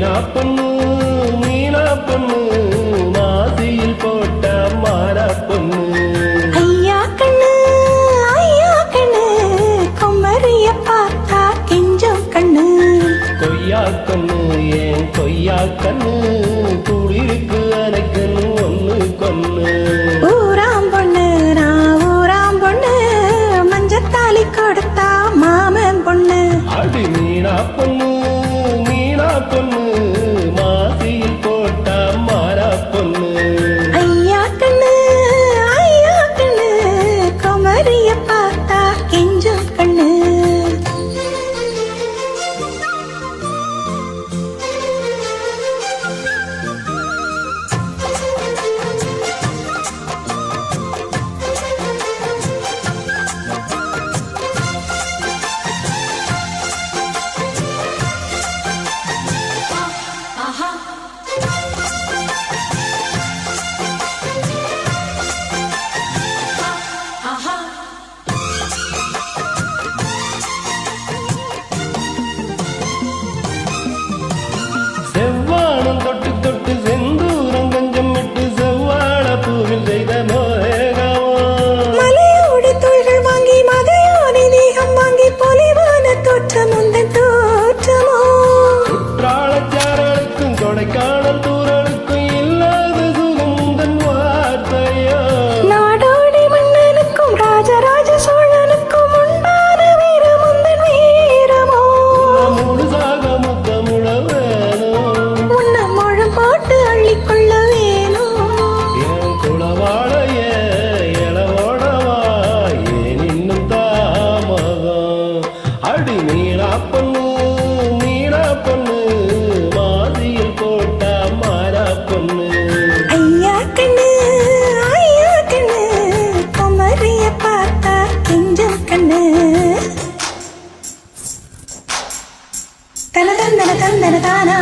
மீனா பொண்ணு மீனா பொண்ணு மாசியில் போட்ட மாறா பொண்ணு ஐயா கண்ணு கொம்மரிய பார்த்தா கெஞ்சம் கண்ணு கொய்யா கண்ணு ஏன் கொய்யா கண்ணு குளிருக்கு அரைக்கண்ணு ஒண்ணு கொண்ணு ஊராம் பொண்ணு நான் ஊராம் பொண்ணு மஞ்சத்தாலி கொடுத்தா மாமன் பொண்ணு அடி மீனா பொண்ணு மீனா பொண்ணு மாசியில் போட்ட மாறா பொண்ணு ஐயா கண்ணு கொமரிய பார்த்தா கெஞ்சும் கண்ணு செவ்வானம் தொட்டு தொட்டு செந்தூரம் கொஞ்சம் விட்டு செவ்வாழ பூவில் செய்த மோகமோ மலையோடு தோள்கள் வாங்கி மதையோனை தேகம் வாங்கி பொலிவான தோற்றம் உந்தன் தோற்றமோ குற்றாலச்சாரலுக்கும் கொடைக்கானல் தூரலுக்கும் இல்லாத சுகம் உந்தன் வார்த்தையோ நாடோடி மன்னனுக்கும் ராஜராஜ சோழனுக்கும் உண்டான வீரம் உந்தன் வீரமோ முழுசாக முத்தமுழ வேணும் உன்ன முழம் போட்டு அள்ளிக்கொள்ள வேணும் என் குளவாழைய இளவோடவா ஏன் இன்னும் தாமதம் அடி மீனா பொண்ணு மாதியில் போட்ட மாறா பொண்ணு ஐயா கண்ணு கொமரிய பார்த்தா கெஞ்சம் கண்ணு தன தந்தன தந்தன தானா